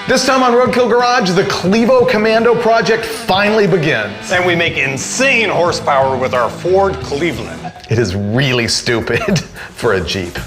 This time on Roadkill Garage, the Clevo Commando project finally begins. And we make insane horsepower with our Ford Cleveland. It is really stupid for a Jeep.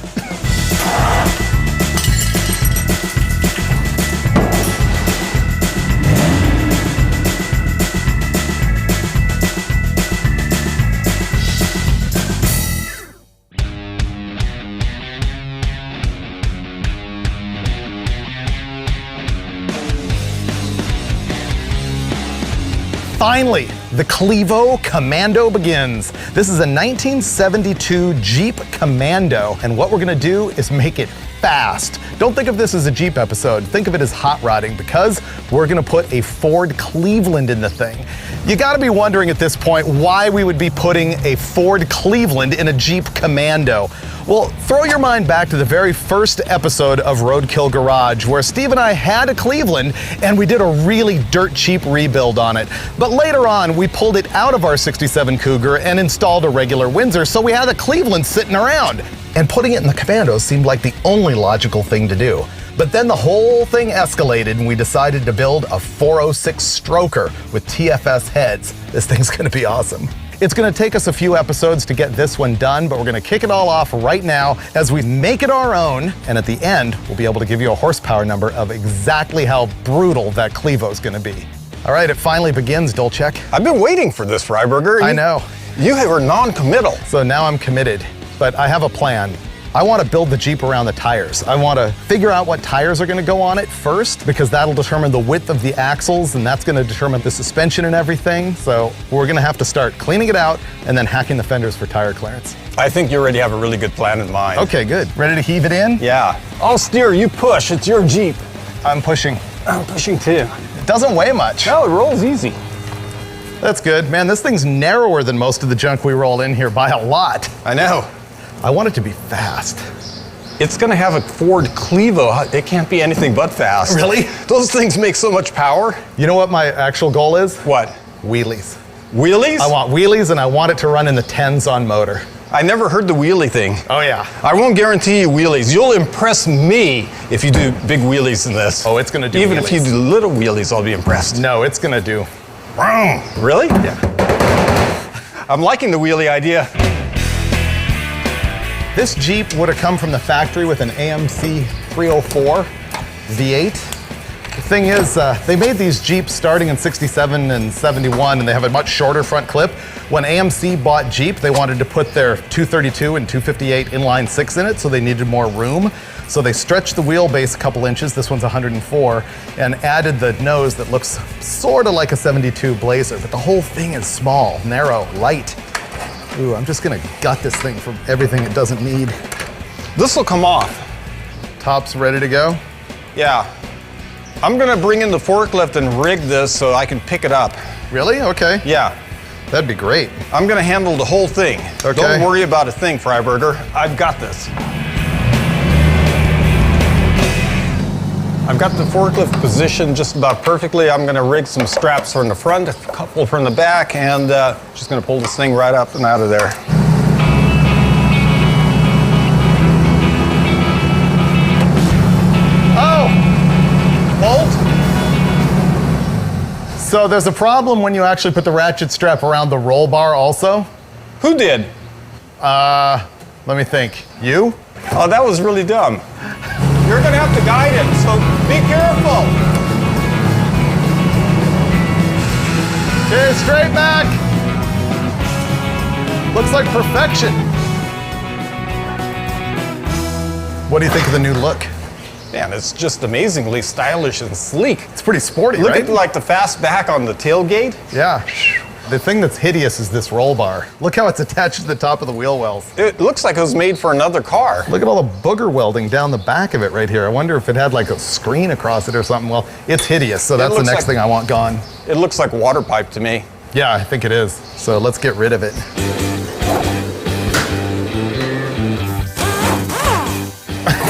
Finally, the Clevo Commando begins. This is a 1972 Jeep Commando, and what we're gonna do is make it fast. Don't think of this as a Jeep episode, think of it as hot rodding, because we're gonna put a Ford Cleveland in the thing. You gotta be wondering at this point why we would be putting a Ford Cleveland in a Jeep Commando. Well, throw your mind back to the very first episode of Roadkill Garage, where Steve and I had a Cleveland and we did a really dirt cheap rebuild on it. But later on, we pulled it out of our 67 Cougar and installed a regular Windsor, so we had a Cleveland sitting around. And putting it in the Commando seemed like the only logical thing to do. But then the whole thing escalated and we decided to build a 406 stroker with TFS heads. This thing's gonna be awesome. It's gonna take us a few episodes to get this one done, but we're gonna kick it all off right now as we make it our own, and at the end, we'll be able to give you a horsepower number of exactly how brutal that Clevo's gonna be. All right, it finally begins, Dulcich. I've been waiting for this, Freiburger. I know. You were non-committal. So now I'm committed, but I have a plan. I want to build the Jeep around the tires. I want to figure out what tires are going to go on it first, because that'll determine the width of the axles, and that's going to determine the suspension and everything. So we're going to have to start cleaning it out and then hacking the fenders for tire clearance. I think you already have a really good plan in mind. Okay, good. Ready to heave it in? Yeah. I'll steer, you push. It's your Jeep. I'm pushing. I'm pushing too. It doesn't weigh much. No, it rolls easy. That's good. Man, this thing's narrower than most of the junk we roll in here by a lot. I know. I want it to be fast. It's gonna have a Ford Clevo. It can't be anything but fast. Really? Those things make so much power. You know what my actual goal is? What? Wheelies. Wheelies? I want wheelies, and I want it to run in the 10s on motor. I never heard the wheelie thing. Oh yeah. I won't guarantee you wheelies. You'll impress me if you do big wheelies in this. Oh, it's gonna do Even wheelies. if you do little wheelies, I'll be impressed. No, it's gonna do. Really? Yeah. I'm liking the wheelie idea. This Jeep would have come from the factory with an AMC 304 V8. The thing is, they made these Jeeps starting in 67 and 71, and they have a much shorter front clip. When AMC bought Jeep, they wanted to put their 232 and 258 inline six in it, so they needed more room. So they stretched the wheelbase a couple inches, this one's 104, and added the nose that looks sort of like a 72 Blazer, but the whole thing is small, narrow, light. Ooh, I'm just gonna gut this thing for everything it doesn't need. This will come off. Top's ready to go? Yeah. I'm gonna bring in the forklift and rig this so I can pick it up. Really? Okay. Yeah. That'd be great. I'm gonna handle the whole thing. Okay. Don't worry about a thing, Freiburger. I've got this. I've got the forklift positioned just about perfectly. I'm gonna rig some straps from the front, a couple from the back, and just gonna pull this thing right up and out of there. Oh! Bolt? So there's a problem when you actually put the ratchet strap around the roll bar also? Who did? Let me think. You? Oh, that was really dumb. You're gonna have to guide him, so be careful. Okay, straight back. Looks like perfection. What do you think of the new look? Man, it's just amazingly stylish and sleek. It's pretty sporty, Look right? at like the fast back on the tailgate. Yeah. The thing that's hideous is this roll bar. Look how it's attached to the top of the wheel wells. It looks like it was made for another car. Look at all the booger welding down the back of it right here. I wonder if it had like a screen across it or something. Well, it's hideous, so that's the next thing I want gone. It looks like water pipe to me. Yeah, I think it is. So let's get rid of it.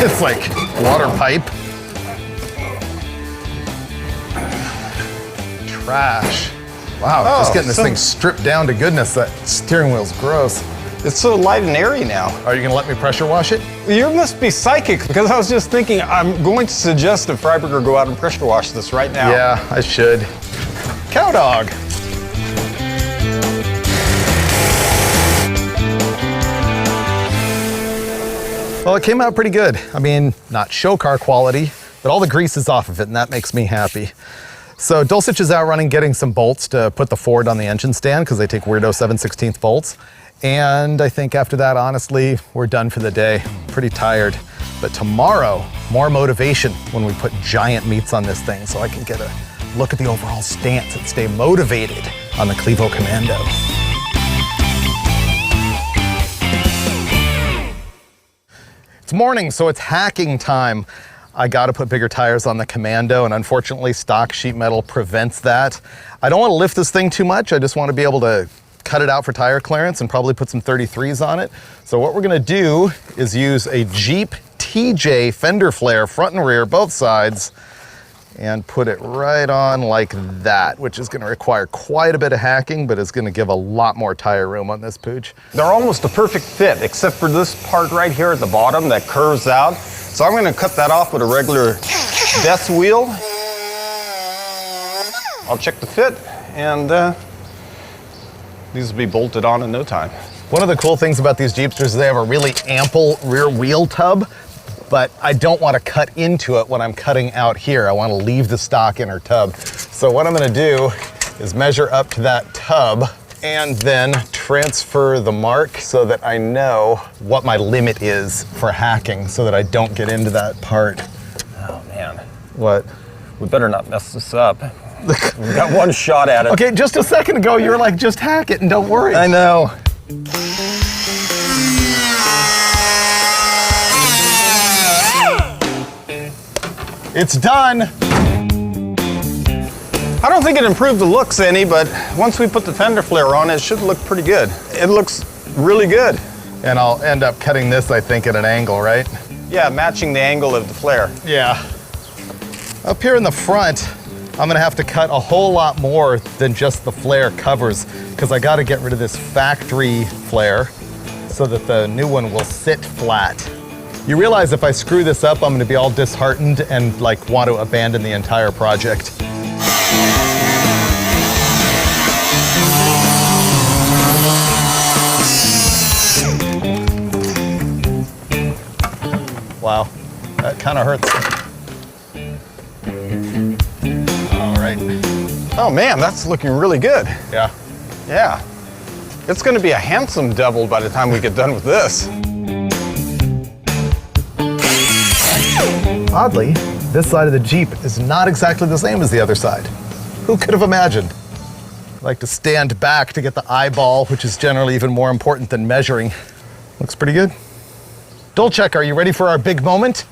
It's like water pipe. Trash. Wow, just getting this thing stripped down to goodness. That steering wheel's gross. It's so light and airy now. Are you gonna let me pressure wash it? You must be psychic, because I was just thinking I'm going to suggest that Freiburger go out and pressure wash this right now. Yeah, I should. Cow dog. Well, it came out pretty good. I mean, not show car quality, but all the grease is off of it, and that makes me happy. So Dulcich is out running getting some bolts to put the Ford on the engine stand, because they take weirdo 7/16 bolts. And I think after that, honestly, we're done for the day. Pretty tired. But tomorrow, more motivation when we put giant meats on this thing, so I can get a look at the overall stance and stay motivated on the Clevo Commando. It's morning, so it's hacking time. I gotta put bigger tires on the Commando, and unfortunately stock sheet metal prevents that. I don't wanna lift this thing too much. I just wanna be able to cut it out for tire clearance and probably put some 33s on it. So what we're gonna do is use a Jeep TJ fender flare, front and rear, both sides, and put it right on like that, which is gonna require quite a bit of hacking, but it's gonna give a lot more tire room on this pooch. They're almost a perfect fit, except for this part right here at the bottom that curves out. So I'm gonna cut that off with a regular death wheel. I'll check the fit, and these will be bolted on in no time. One of the cool things about these Jeepsters is they have a really ample rear wheel tub, but I don't want to cut into it when I'm cutting out here. I want to leave the stock inner tub. So what I'm going to do is measure up to that tub and then transfer the mark so that I know what my limit is for hacking so that I don't get into that part. Oh man. What? We better not mess this up. We've got one shot at it. Okay, just a second ago you were like, just hack it and don't worry. I know. It's done. I don't think it improved the looks any, but once we put the fender flare on, it should look pretty good. It looks really good. And I'll end up cutting this, I think, at an angle, right? Yeah, matching the angle of the flare. Yeah. Up here in the front, I'm gonna have to cut a whole lot more than just the flare covers, because I gotta get rid of this factory flare so that the new one will sit flat. You realize if I screw this up, I'm gonna be all disheartened and like want to abandon the entire project. Wow, that kind of hurts. All right. Oh man, that's looking really good. Yeah. Yeah. It's gonna be a handsome double by the time we get done with this. Oddly, this side of the Jeep is not exactly the same as the other side. Who could have imagined? I like to stand back to get the eyeball, which is generally even more important than measuring. Looks pretty good. Dulcich, are you ready for our big moment?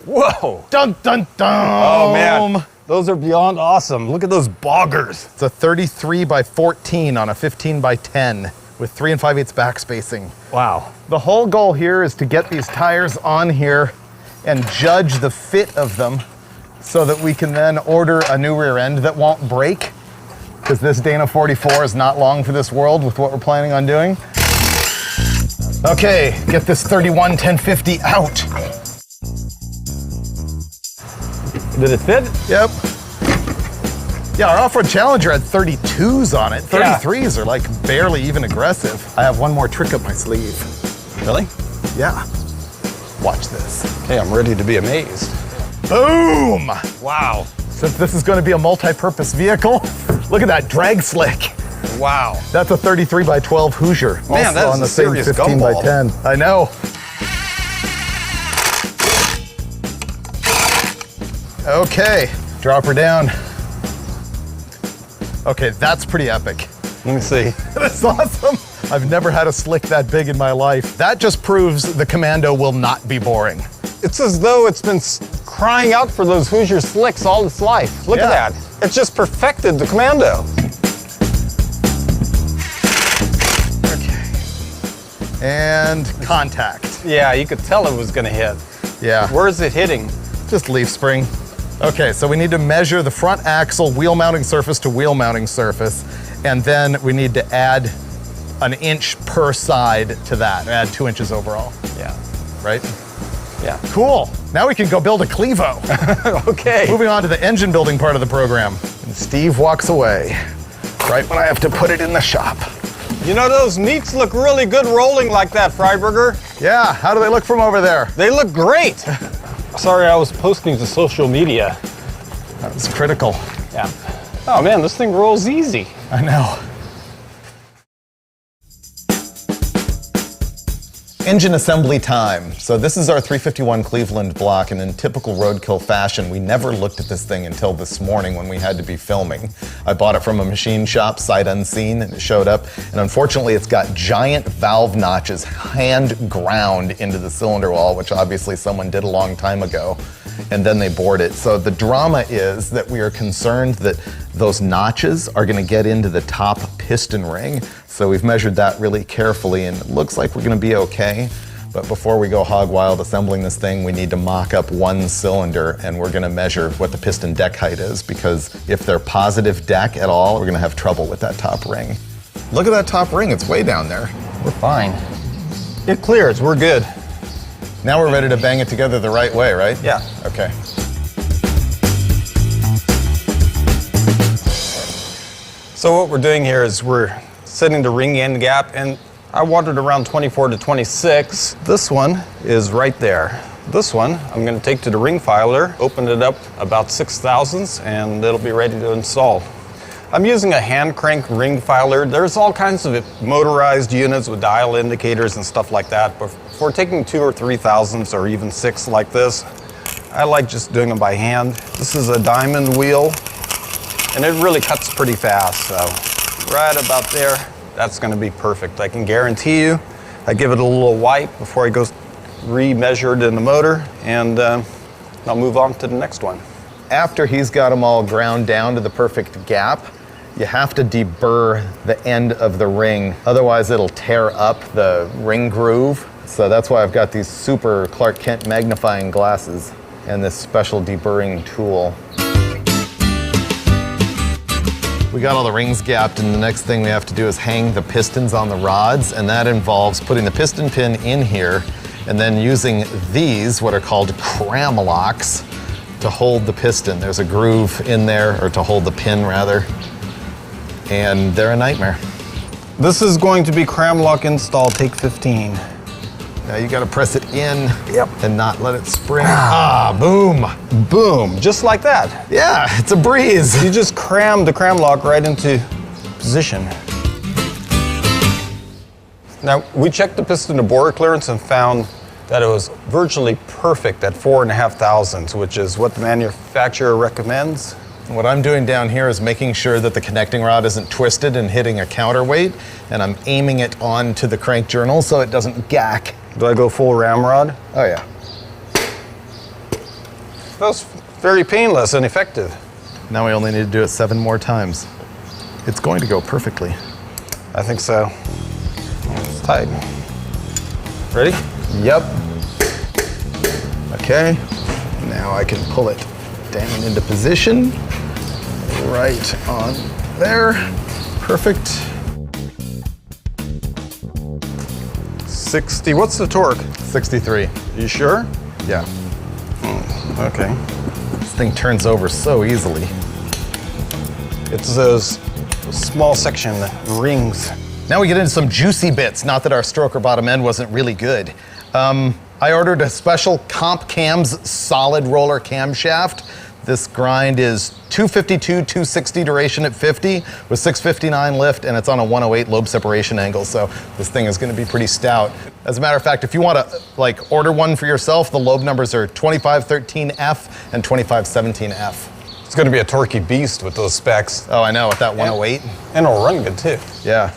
Whoa! Dun, dun, dun! Oh man, those are beyond awesome. Look at those boggers. It's a 33 by 14 on a 15 by 10 with 3 5/8 back spacing. Wow. The whole goal here is to get these tires on here and judge the fit of them so that we can then order a new rear end that won't break, because this Dyno 44 is not long for this world with what we're planning on doing. Okay, get this 31 1050 out. Did it fit? Yep. Yeah, our off-road Challenger had 32s on it. 33s are like barely even aggressive. I have one more trick up my sleeve. Really? Yeah. Watch this. Okay, I'm ready to be amazed. Boom! Wow. Since this is going to be a multi-purpose vehicle, look at that drag slick. Wow. That's a 33 by 12 Hoosier. Man, also that is on the a same serious 15 by gumball. 10. I know. Okay, drop her down. Okay, that's pretty epic. Let me see. That's awesome. I've never had a slick that big in my life. That just proves the Commando will not be boring. It's as though it's been crying out for those Hoosier slicks all its life. Look at that. It's just perfected the Commando. Okay. And contact. Yeah, you could tell it was gonna hit. Yeah. Where is it hitting? Just leaf spring. Okay, so we need to measure the front axle wheel mounting surface to wheel mounting surface, and then we need to add an inch per side to that. Add 2 inches overall, Yeah. right? Yeah. Cool. Now we can go build a Clevo. Okay. Moving on to the engine building part of the program. And Steve walks away right when I have to put it in the shop. You know, those meats look really good rolling like that, Freiburger. Yeah, how do they look from over there? They look great. Sorry, I was posting to social media. That was critical. Yeah. Oh man, this thing rolls easy. I know. Engine assembly time. So this is our 351 Cleveland block, and in typical Roadkill fashion, we never looked at this thing until this morning when we had to be filming. I bought it from a machine shop, sight unseen, and it showed up. And unfortunately, it's got giant valve notches hand ground into the cylinder wall, which obviously someone did a long time ago, and then they bored it. So the drama is that we are concerned that those notches are gonna get into the top piston ring. So we've measured that really carefully, and it looks like we're gonna be okay. But before we go hog wild assembling this thing, we need to mock up one cylinder, and we're gonna measure what the piston deck height is, because if they're positive deck at all, we're gonna have trouble with that top ring. Look at that top ring, it's way down there. We're fine. It clears, we're good. Now we're ready to bang it together the right way, right? Yeah. Okay. So what we're doing here is we're setting the ring end gap, and I wanted around 24 to 26. This one is right there. This one I'm going to take to the ring filer, open it up about 6 thousandths, and it'll be ready to install. I'm using a hand crank ring filer. There's all kinds of motorized units with dial indicators and stuff like that, but for taking 2 or 3 thousandths or even 6 like this, I like just doing them by hand. This is a diamond wheel, and it really cuts pretty fast, so right about there, that's gonna be perfect. I can guarantee you, I give it a little wipe before it goes re-measured in the motor, and I'll move on to the next one. After he's got them all ground down to the perfect gap, you have to deburr the end of the ring. Otherwise, it'll tear up the ring groove. So that's why I've got these super Clark Kent magnifying glasses and this special deburring tool. We got all the rings gapped, and the next thing we have to do is hang the pistons on the rods, and that involves putting the piston pin in here and then using these, what are called cram locks, to hold the piston. There's a groove in there, or to hold the pin rather, and they're a nightmare. This is going to be cram lock install, take 15. Now you gotta press it in Yep. and not let it spring. Boom. Boom, just like that. Yeah, it's a breeze. You just cram the cram lock right into position. Now, we checked the piston to bore clearance and found that it was virtually perfect at 4.5 thousandths, which is what the manufacturer recommends. What I'm doing down here is making sure that the connecting rod isn't twisted and hitting a counterweight, and I'm aiming it onto the crank journal so it doesn't gack. Do I go full ramrod? Oh yeah. That was very painless and effective. Now we only need to do it 7 more times. It's going to go perfectly. I think so. It's tight. Ready? Yep. Okay. Now I can pull it down into position. Right on there. Perfect. 60, what's the torque? 63. You sure? Yeah. Okay. This thing turns over so easily. It's those small section rings. Now we get into some juicy bits. Not that our stroker bottom end wasn't really good. I ordered a special Comp Cams solid roller camshaft. This grind is 252, 260 duration at 50 with 659 lift, and it's on a 108 lobe separation angle, so this thing is gonna be pretty stout. As a matter of fact, if you wanna order one for yourself, the lobe numbers are 2513F and 2517F. It's gonna be a torquey beast with those specs. Oh, I know, with that 108. And it'll run good too. Yeah.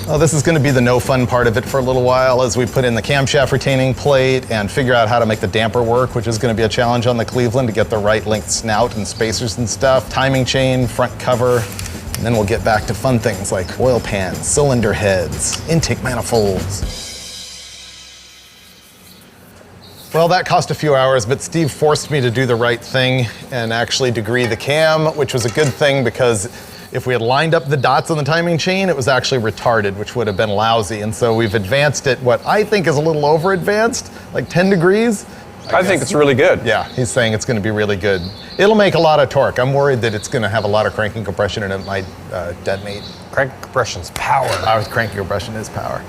Well, this is going to be the no fun part of it for a little while as we put in the camshaft retaining plate and figure out how to make the damper work, which is going to be a challenge on the Cleveland to get the right length snout and spacers and stuff, timing chain, front cover, and then we'll get back to fun things like oil pans, cylinder heads, intake manifolds. Well, that cost a few hours, but Steve forced me to do the right thing and actually degree the cam, which was a good thing because if we had lined up the dots on the timing chain, it was actually retarded, which would have been lousy. And so we've advanced it, what I think is a little over advanced, like 10 degrees. I think it's really good. Yeah, he's saying it's gonna be really good. It'll make a lot of torque. I'm worried that it's gonna have a lot of cranking compression and it might detonate. Crank compression's power. Cranking compression is power.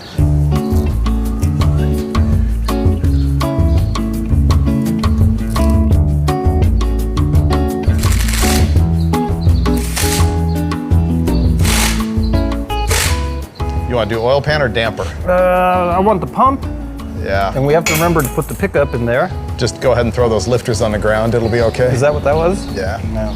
You want to do oil pan or damper? I want the pump, Yeah. and we have to remember to put the pickup in there. Just go ahead and throw those lifters on the ground. It'll be okay. Is that what that was? Yeah. No.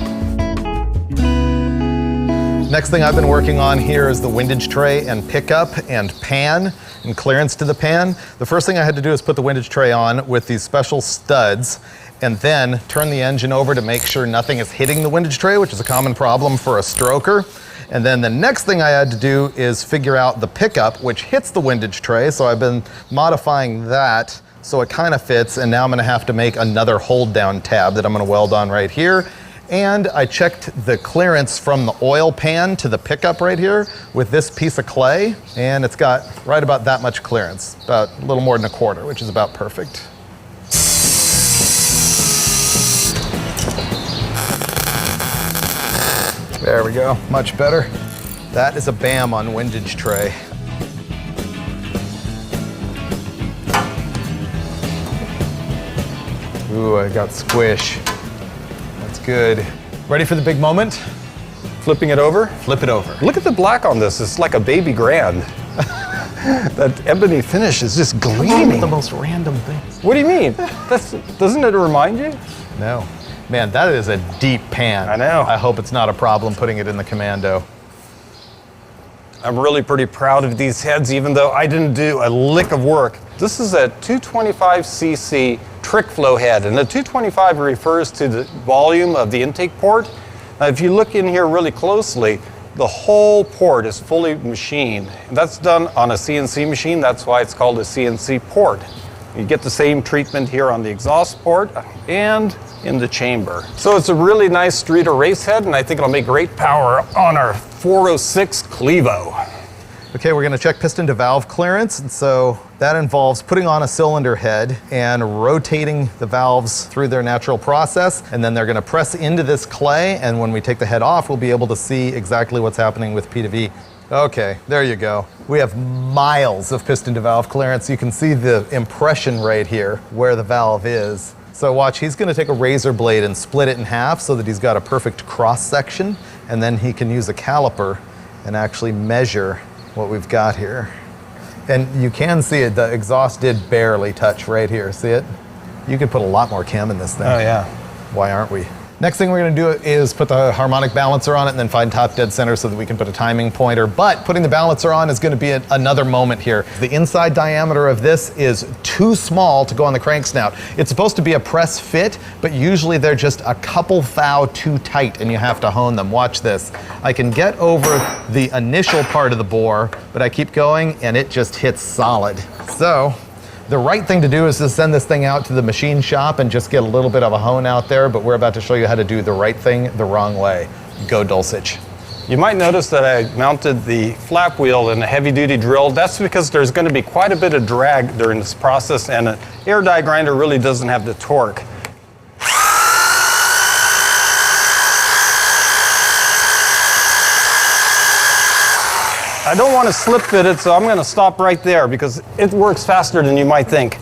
Next thing I've been working on here is the windage tray and pickup and pan and clearance to the pan. The first thing I had to do is put the windage tray on with these special studs and then turn the engine over to make sure nothing is hitting the windage tray, which is a common problem for a stroker. And then the next thing I had to do is figure out the pickup, which hits the windage tray. So I've been modifying that so it kind of fits. And now I'm gonna have to make another hold down tab that I'm gonna weld on right here. And I checked the clearance from the oil pan to the pickup right here with this piece of clay. And it's got right about that much clearance, about a little more than a quarter, which is about perfect. There we go, much better. That is a BAM on windage tray. Ooh, I got squish. That's good. Ready for the big moment? Flipping it over? Flip it over. Look at the black on this. It's like a baby grand. That ebony finish is just gleaming. The most random thing. What do you mean? Doesn't it remind you? No. Man, that is a deep pan. I know. I hope it's not a problem putting it in the Commando. I'm really pretty proud of these heads, even though I didn't do a lick of work. This is a 225cc trick flow head, and the 225 refers to the volume of the intake port. Now, if you look in here really closely, the whole port is fully machined. That's done on a CNC machine. That's why it's called a CNC port. You get the same treatment here on the exhaust port and in the chamber. So it's a really nice streeter race head, and I think it'll make great power on our 406 Clevo. Okay, we're gonna check piston to valve clearance. And so that involves putting on a cylinder head and rotating the valves through their natural process. And then they're gonna press into this clay. And when we take the head off, we'll be able to see exactly what's happening with P to V. Okay, there you go. We have miles of piston to valve clearance. You can see the impression right here where the valve is. So watch, he's gonna take a razor blade and split it in half so that he's got a perfect cross section. And then he can use a caliper and actually measure what we've got here. And you can see it, the exhaust did barely touch right here, see it? You could put a lot more chem in this thing. Oh yeah. Why aren't we? Next thing we're gonna do is put the harmonic balancer on it and then find top dead center so that we can put a timing pointer. But putting the balancer on is gonna be another moment here. The inside diameter of this is too small to go on the crank snout. It's supposed to be a press fit, but usually they're just a couple thou too tight and you have to hone them. Watch this. I can get over the initial part of the bore, but I keep going and it just hits solid. So, the right thing to do is to send this thing out to the machine shop and just get a little bit of a hone out there, but we're about to show you how to do the right thing the wrong way. Go Dulcich. You might notice that I mounted the flap wheel in a heavy-duty drill. That's because there's going to be quite a bit of drag during this process, and an air die grinder really doesn't have the torque. I don't want to slip fit it, so I'm going to stop right there because it works faster than you might think.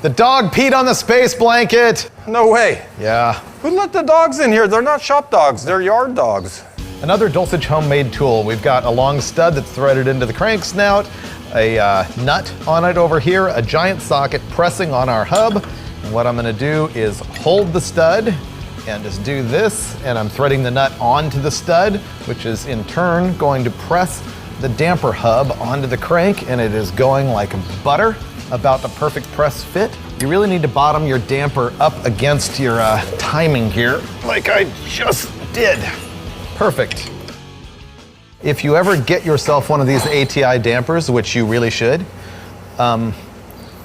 The dog peed on the space blanket. No way. Yeah. Who let the dogs in here? They're not shop dogs, they're yard dogs. Another Dulcich homemade tool. We've got a long stud that's threaded into the crank snout, a nut on it over here, a giant socket pressing on our hub. And what I'm gonna do is hold the stud and just do this, and I'm threading the nut onto the stud, which is in turn going to press the damper hub onto the crank, and it is going like butter, about the perfect press fit. You really need to bottom your damper up against your timing here, like I just did. Perfect. If you ever get yourself one of these ATI dampers, which you really should,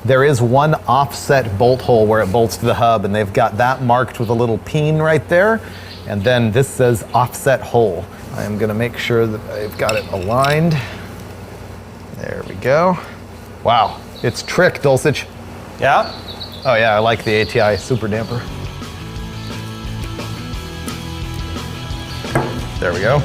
There is one offset bolt hole where it bolts to the hub, and they've got that marked with a little peen right there. And then this says offset hole. I am gonna make sure that I've got it aligned. There we go. Wow, it's trick, Dulcich. Yeah? Oh yeah, I like the ATI super damper. There we go.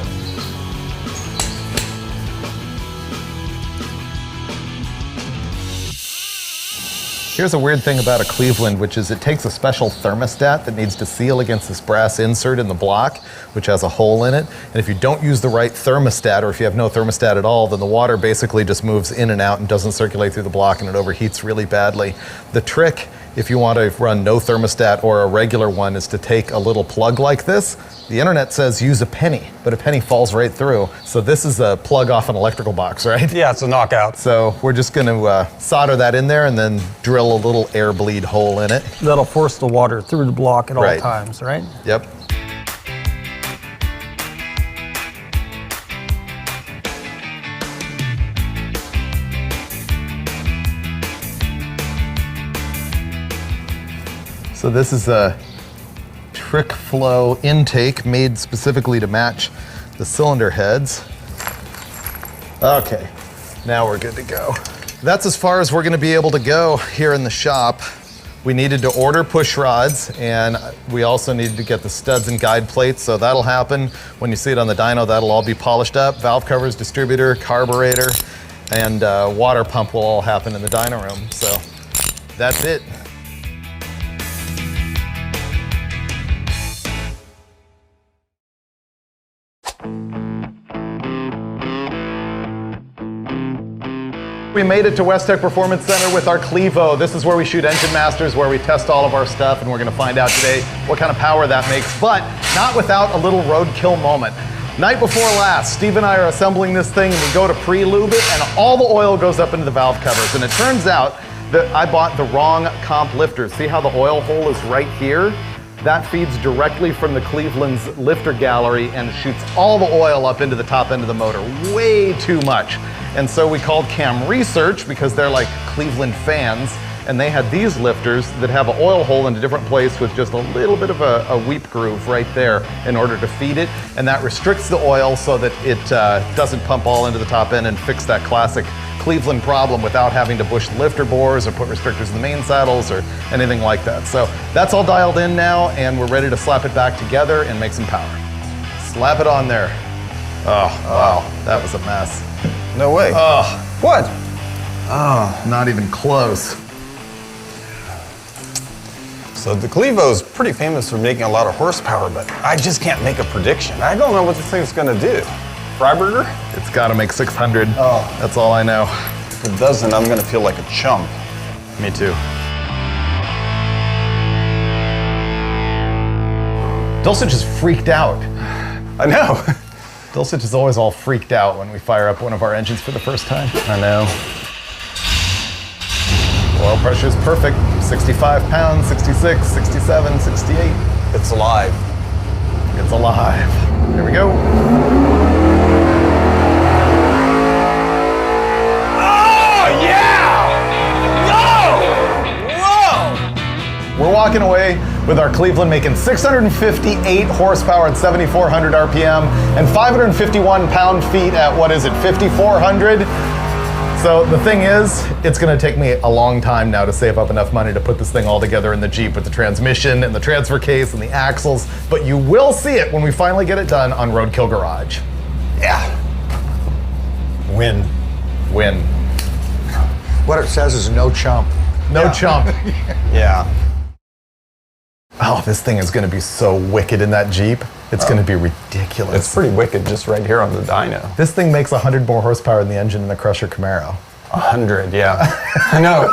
Here's a weird thing about a Cleveland, which is it takes a special thermostat that needs to seal against this brass insert in the block, which has a hole in it. And if you don't use the right thermostat, or if you have no thermostat at all, then the water basically just moves in and out and doesn't circulate through the block, and it overheats really badly. The trick, if you want to run no thermostat or a regular one, is to take a little plug like this. The internet says use a penny, but a penny falls right through. So this is a plug off an electrical box, right? Yeah, it's a knockout. So we're just going to solder that in there and then drill a little air bleed hole in it. That'll force the water through the block at all Right. times, right? Yep. So this is a trick flow intake made specifically to match the cylinder heads. Okay, now we're good to go. That's as far as we're gonna be able to go here in the shop. We needed to order push rods, and we also needed to get the studs and guide plates, so that'll happen. When you see it on the dyno, that'll all be polished up. Valve covers, distributor, carburetor, and water pump will all happen in the dyno room, so that's it. We made it to West Tech Performance Center with our Clevo. This is where we shoot Engine Masters, where we test all of our stuff, and we're gonna find out today what kind of power that makes, but not without a little roadkill moment. Night before last, Steve and I are assembling this thing, and we go to pre-lube it, and all the oil goes up into the valve covers, and it turns out that I bought the wrong comp lifter. See how the oil hole is right here? That feeds directly from the Cleveland's lifter gallery and shoots all the oil up into the top end of the motor, way too much. And so we called Cam Research, because they're like Cleveland fans, and they had these lifters that have an oil hole in a different place with just a little bit of a weep groove right there in order to feed it, and that restricts the oil so that it doesn't pump all into the top end and fix that classic Cleveland problem without having to bush the lifter bores or put restrictors in the main saddles or anything like that. So that's all dialed in now, and we're ready to slap it back together and make some power. Slap it on there. Oh, wow, that was a mess. No way. Oh, What? oh, not even close. So the Clevo's pretty famous for making a lot of horsepower, but I just can't make a prediction. I don't know what this thing's gonna do. Freiburger? It's gotta make 600. Oh. That's all I know. If it doesn't, I'm gonna feel like a chump. Me too. Dulcich is freaked out. I know. Dulcich is always all freaked out when we fire up one of our engines for the first time. I know. Oil pressure is perfect. 65 pounds, 66, 67, 68. It's alive. It's alive. Here we go. Oh, yeah! No! Whoa! We're walking away with our Cleveland making 658 horsepower at 7,400 RPM and 551 pound-feet at, what is it, 5,400? So the thing is, it's gonna take me a long time now to save up enough money to put this thing all together in the Jeep with the transmission and the transfer case and the axles, but you will see it when we finally get it done on Roadkill Garage. Yeah. Win. Win. What it says is no chump. No chump. Yeah. Oh, this thing is gonna be so wicked in that Jeep. It's gonna be ridiculous. It's pretty wicked just right here on the dyno. This thing makes 100 more horsepower in the engine than the Crusher Camaro. 100, yeah. I know.